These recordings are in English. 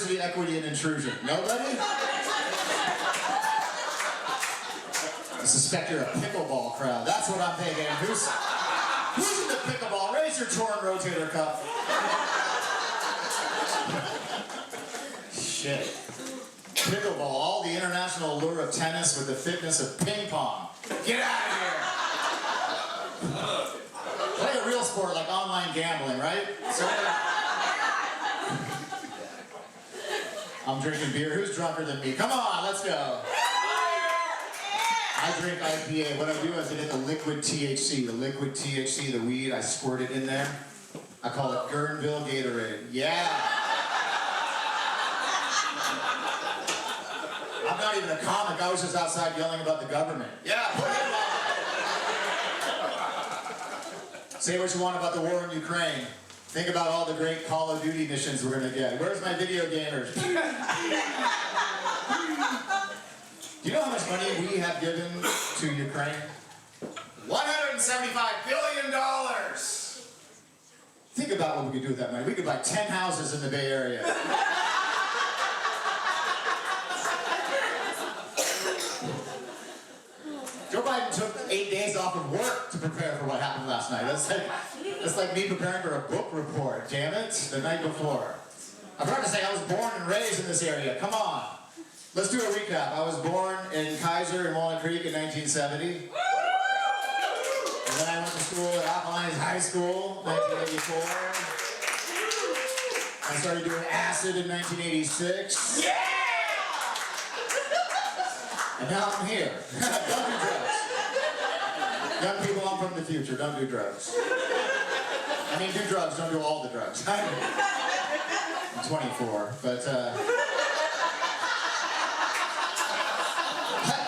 diversity, equity, and intrusion? Nobody? I suspect you're a pickleball crowd. That's what I'm thinking. Who's in the pickleball? Raise your torn rotator cuff. Shit. Pickleball, all the international allure of tennis with the fitness of ping pong. Get out of here! Play a real sport like online gambling, right? So, I'm drinking beer. Who's drunker than me? Come on, let's go. I drink IPA. What I do is I get the liquid THC. The liquid THC, the weed, I squirt it in there. I call it Guerneville Gatorade. Yeah. I'm not even a comic. I was just outside yelling about the government. Yeah, put him on. Say what you want about the war in Ukraine. Think about all the great Call of Duty missions we're going to get. Where's my video gamers? Do you know how much money we have given to Ukraine? $175 billion! Think about what we could do with that money. We could buy 10 houses in the Bay Area. Joe Biden took 8 days off of work to prepare for what happened last night. That's like me preparing for a book report, damn it, the night before. I forgot to say I was born and raised in this area. Come on. Let's do a recap. I was born in Kaiser in Walnut Creek in 1970. And then I went to school at Oakland High School, 1984. I started doing acid in 1986. Yeah! And now I'm here. Don't do drugs. Young people, I'm from the future. Don't do drugs. I mean, do drugs. Don't do all the drugs. I'm 24, but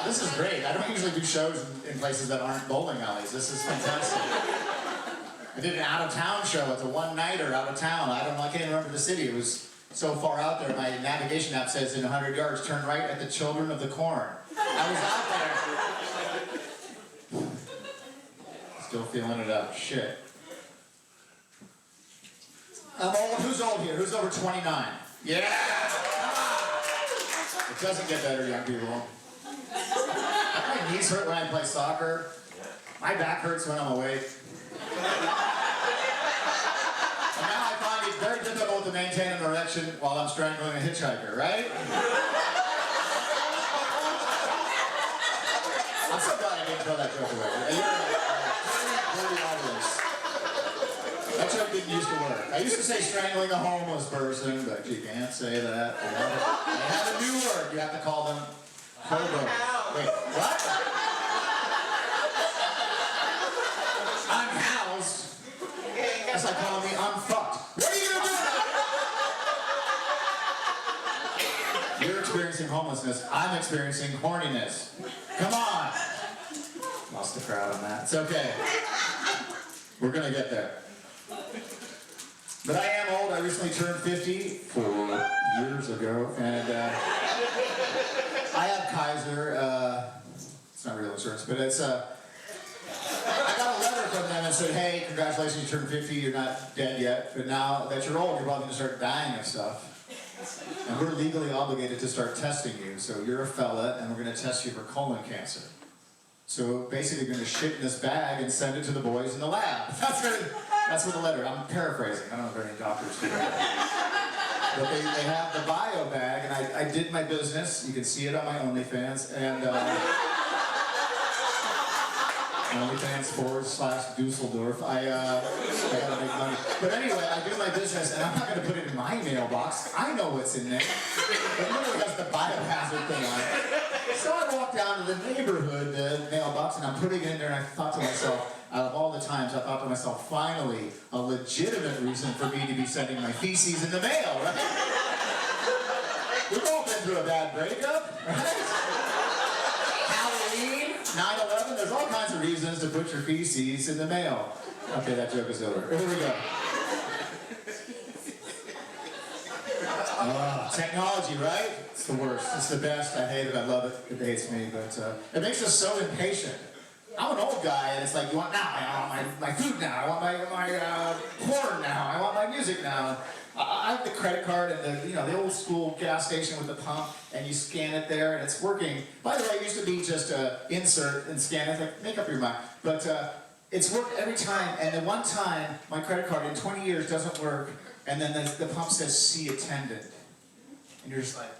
this is great. I don't usually do shows in places that aren't bowling alleys. This is fantastic. I did an out-of-town show. It's a one-nighter out of town. I can't even remember the city. It was so far out there. My navigation app says in 100 yards, turn right at the Children of the Corn. I was out there. Still feeling it up. Shit. I'm old. Who's old here? Who's over 29? Yeah! It doesn't get better, young people. My knees hurt when I play soccer. My back hurts when I'm awake. And now I find it very difficult to maintain an erection while I'm strangling a hitchhiker, right? I'm so glad I didn't throw that joke away. That joke didn't used to work. I used to say strangling a homeless person, but you can't say that. They have a new word. You have to call them hobo. Wait, what? Unhoused? That's like calling me unfucked. What are you gonna do? You're experiencing homelessness. I'm experiencing horniness. Come on. Lost the crowd on that. It's okay. We're gonna get there. But I am old. I recently turned 50 4 years ago, and I have Kaiser. It's not real insurance, but it's I got a letter from them and said, "Hey, congratulations, you turned 50. You're not dead yet, but now that you're old, you're probably going to start dying of stuff. And we're legally obligated to start testing you. So you're a fella, and we're going to test you for colon cancer. So basically, you're going to shit in this bag and send it to the boys in the lab." That's what the letter. I'm paraphrasing. I don't know if there are any doctors do that. But they have the bio bag, and I did my business. You can see it on my OnlyFans, and OnlyFans/Dusseldorf. I gotta make money. But anyway, I do my business, and I'm not gonna put it in my mailbox. I know what's in there. It literally has the biohazard thing on it. So I walked down to the neighborhood mailbox, and I'm putting it in there, and I thought to myself, out of all the times, I thought to myself, finally, a legitimate reason for me to be sending my feces in the mail, right? We've all been through a bad breakup, right? Halloween, 9/11, there's all kinds of reasons to put your feces in the mail. Okay, that joke is over. Here we go. Technology, right? It's the worst. It's the best. I hate it. I love it. It hates me, but it makes us so impatient. I'm an old guy, and it's like, you want now? I want my food now. I want my porn now. I want my music now. I have the credit card and the old school gas station with the pump, and you scan it there, and it's working. By the way, it used to be just insert and scan it. Like, make up your mind. But it's worked every time, and the one time my credit card in 20 years doesn't work, and then the pump says "see attendant," and you're just like,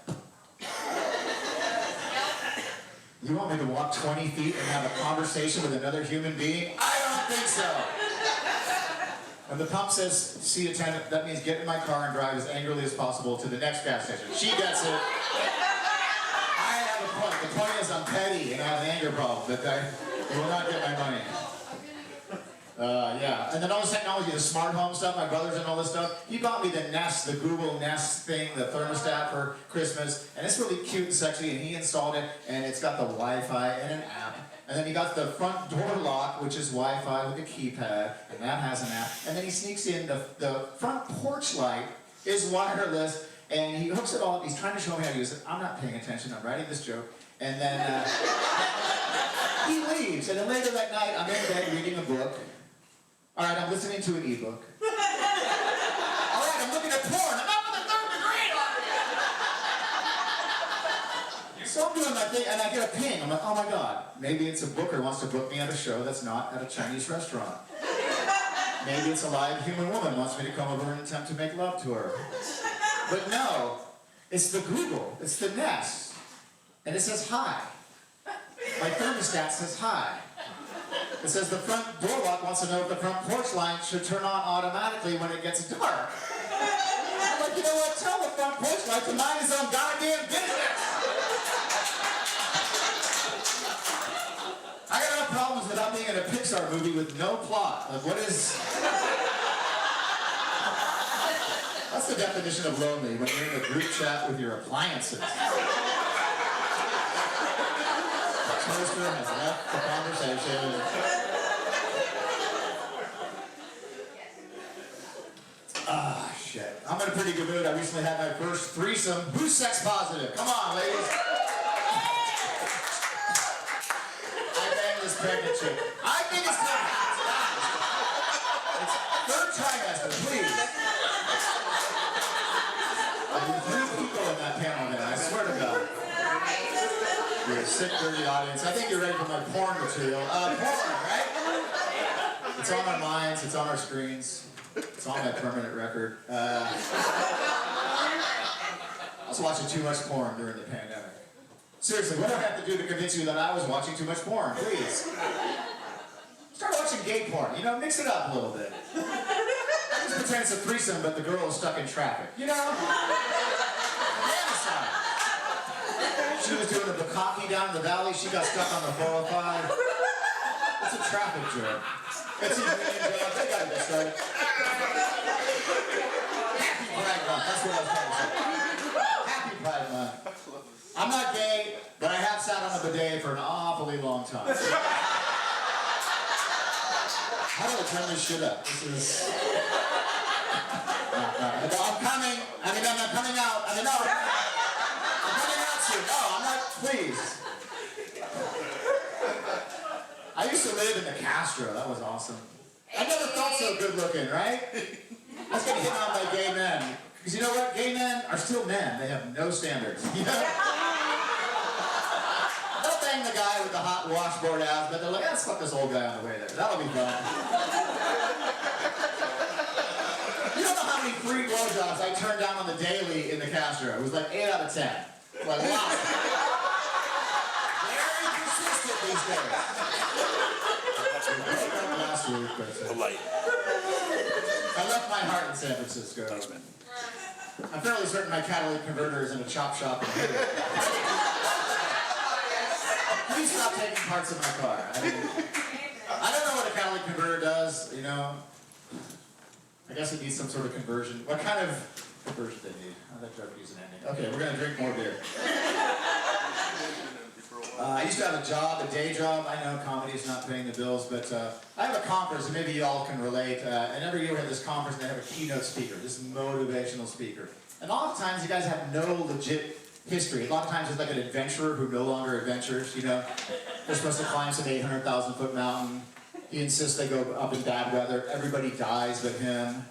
you want me to walk 20 feet and have a conversation with another human being? I don't think so. When the pump says "see attendant," that means get in my car and drive as angrily as possible to the next gas station. She gets it. I have a point. The point is I'm petty and I have an anger problem, but I will not get my money. Yeah, and then all this technology, the smart home stuff, my brother's and all this stuff. He bought me the Nest, the Google Nest thing, the thermostat for Christmas, and it's really cute and sexy, and he installed it, and it's got the Wi-Fi and an app. And then he got the front door lock, which is Wi-Fi with a keypad, and that has an app. And then he sneaks in the front porch light is wireless, and he hooks it all up. He's trying to show me how to use it. I'm not paying attention. I'm writing this joke. And then he leaves. And then later that night, I'm in bed reading a book. All right, I'm listening to an ebook. All right, I'm looking at porn. I'm up in the third degree. So I'm doing my thing, and I get a ping. I'm like, oh my God, maybe it's a booker wants to book me at a show that's not at a Chinese restaurant. Maybe it's a live human woman wants me to come over and attempt to make love to her. But no, it's the Google, it's the Nest, and it says hi. My thermostat says hi. It says the front door lock wants to know if the front porch light should turn on automatically when it gets dark. I'm like, you know what? Tell the front porch light to mind his own goddamn business. I got enough problems without being in a Pixar movie with no plot. Like, what is... That's the definition of lonely, when you're in a group chat with your appliances. Toaster has left the conversation. Ah, shit. I'm in a pretty good mood. I recently had my first threesome. Who's sex positive? Come on, ladies. I banged this pregnant chick. I think it's time. It's third trimester, please. There were 3 people in that panel there, I swear to God. You're a sick, dirty audience. I think you're ready for my porn material. Porn, right? It's on our minds, it's on our screens. It's on my permanent record. I was watching too much porn during the pandemic. Seriously, what do I have to do to convince you that I was watching too much porn? Please. Start watching gay porn. You know, mix it up a little bit. Just pretend it's a threesome, but the girl is stuck in traffic. You know? She was doing a bukkake down in the valley. She got stuck on the 405. It's a traffic joke. It's a union joke. They gotta get started. Happy Pride Month. That's what I was trying to say. Happy Pride Month. I'm not gay, but I have sat on a bidet for an awfully long time. How do I turn this shit up? This is... I'm coming. I'm not coming out. No. I'm coming out soon. No, I'm not. Please. I used to live in the Castro. That was awesome. I never felt so good looking, right? I was getting hit on by gay men. Because you know what? Gay men are still men. They have no standards. You know? They'll bang the guy with the hot washboard abs, but they're like, let's fuck this old guy on the way there. That'll be fun. You don't know how many free blowjobs I turned down on the daily in the Castro. It was like 8 out of 10. Like, wow. Very consistent these days. Last week, but, Polite. I left my heart in San Francisco. Thanks, man. I'm fairly certain my catalytic converter is in a chop shop in here. Please stop taking parts of my car. I don't know what a catalytic converter does, you know. I guess it needs some sort of conversion. What kind of conversion do they need? I'll let Trevor use an ending. Okay, we're going to drink more beer. I used to have a job, a day job. I know comedy is not paying the bills, but I have a conference, and maybe you all can relate. And every year we have this conference, and they have a keynote speaker, this motivational speaker. And a lot of times you guys have no legit history. A lot of times it's like an adventurer who no longer adventures, you know. They're supposed to climb some 800,000-foot mountain. He insists they go up in bad weather. Everybody dies but him.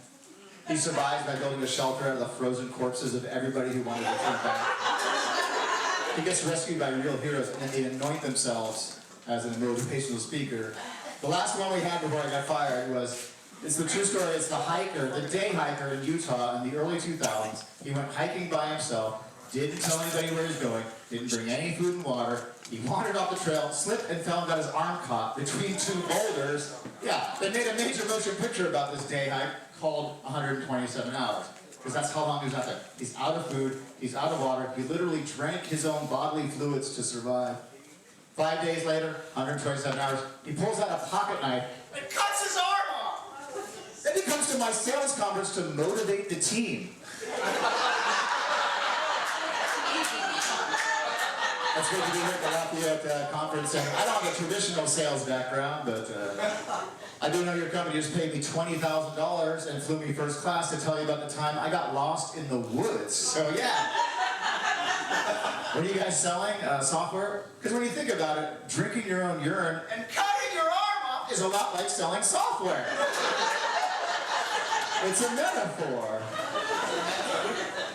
He survives by building a shelter out of the frozen corpses of everybody who wanted to turn back. He gets rescued by real heroes, and then they anoint themselves as a motivational speaker. The last one we had before I got fired was, it's the true story, it's the hiker, the day hiker in Utah in the early 2000s. He went hiking by himself, didn't tell anybody where he was going, didn't bring any food and water. He wandered off the trail, slipped and fell and got his arm caught between two boulders. Yeah, they made a major motion picture about this day hike called 127 hours. Because that's how long he was out there. He's out of food, he's out of water, he literally drank his own bodily fluids to survive. 5 days later, 127 hours, he pulls out a pocket knife and cuts his arm off. Then he comes to my sales conference to motivate the team. It's good to be here at the Lafayette conference, and I don't have a traditional sales background, but I do know your company just paid me $20,000 and flew me first class to tell you about the time I got lost in the woods. So yeah. What are you guys selling? Software? Because when you think about it, drinking your own urine and cutting your arm off is a lot like selling software. It's a metaphor.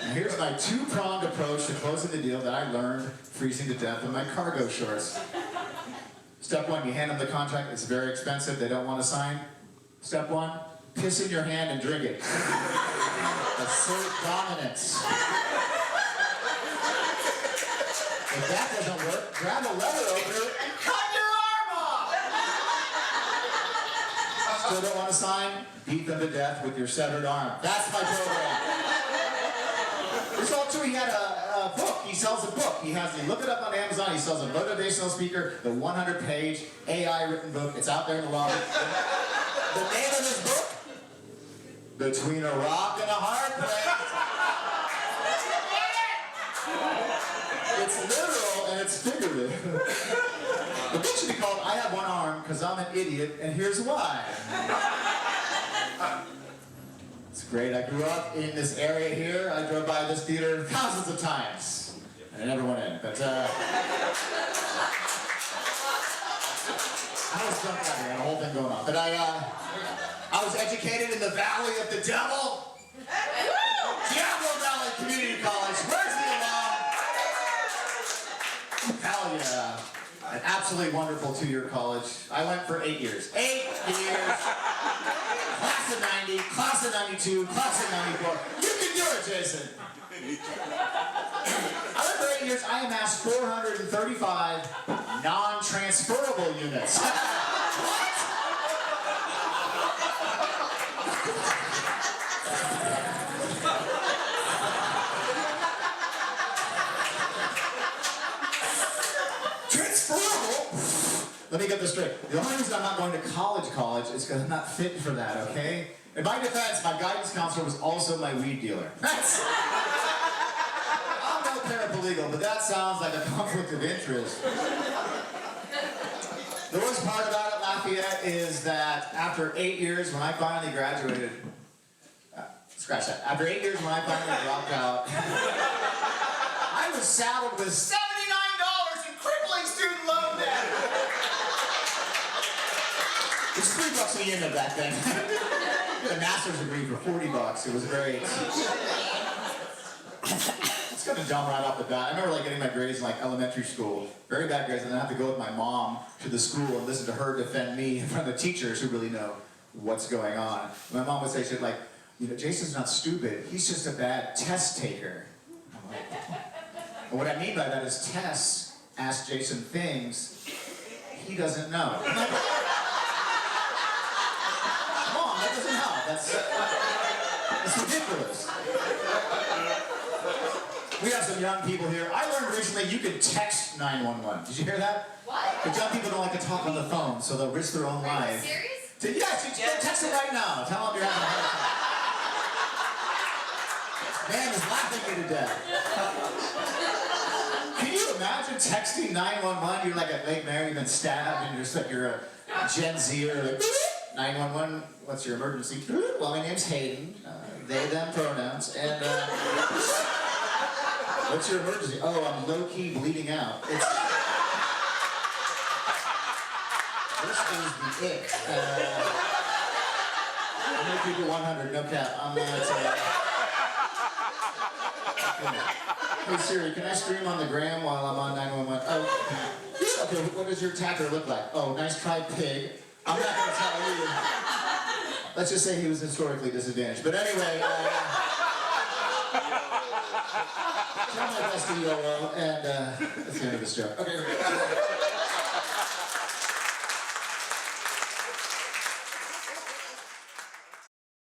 And here's my two-pronged approach to closing the deal that I learned freezing to death in my cargo shorts. Step one, you hand them the contract. It's very expensive. They don't want to sign. Step one, piss in your hand and drink it. Assert dominance. If that doesn't work, grab a leather opener and cut your arm off! Still don't want to sign? Beat them to death with your severed arm. That's my program. There's also, he had a book. He sells a book. He look it up on Amazon. He sells a motivational speaker, the 100-page AI written book. It's out there in the lobby. The name of his book? Between a Rock and a Hard Place. It's literal and it's figurative. The book should be called I Have One Arm Because I'm an Idiot and Here's Why. It's great. I grew up in this area here. I drove by this theater thousands of times. And I never went in. But I was drunk out here. I had a whole thing going on. But I was educated in the Valley of the Devil. Diablo Valley Community College. Where's the alarm? Hell yeah. An absolutely wonderful 2-year college. I went for 8 years. 8 years. Class of 90, class of 92, class of 94. You can do it, Jason. I went for 8 years. I amassed 435 non-transferable units. What? Let me get this straight. The only reason I'm not going to college is because I'm not fit for that, okay? In my defense, my guidance counselor was also my weed dealer. I'm no paralegal, but that sounds like a conflict of interest. The worst part about it, Lafayette, is that after 8 years, when I finally graduated, scratch that. After 8 years, when I finally dropped out, I was saddled with $79 in crippling student loan debt. It's $3 a unit back then. A master's degree for $40. It was great. It's gonna jump right off the bat. I remember like getting my grades in like elementary school, very bad grades, and then I have to go with my mom to the school and listen to her defend me in front of the teachers who really know what's going on. My mom would say, she'd like, you know, Jason's not stupid. He's just a bad test taker. I'm like, and what I mean by that is tests ask Jason things he doesn't know. That's ridiculous. We have some young people here. I learned recently you can text 911. Did you hear that? What? But young people don't like to talk on the phone, so they'll risk their own lives. Are you serious? Yes, text them right now. Tell them you're having a heart attack. Man is laughing you to death. Can you imagine texting 911? You're like at Lake Mary, you've been stabbed, and you're a Gen Zer, like 911. What's your emergency? Well, my name's Hayden. They, them pronouns. And what What's your emergency? Oh, I'm low-key bleeding out. This is the ick. I'm gonna keep it 100, no cap. I'm not. Hey Siri, can I stream on the gram while I'm on 911? Oh, okay. What does your tacker look like? Oh, nice try, pig. I'm not gonna tell you. Let's just say he was historically disadvantaged. But anyway, try my best to YOLO, and that's the end of this joke. Okay.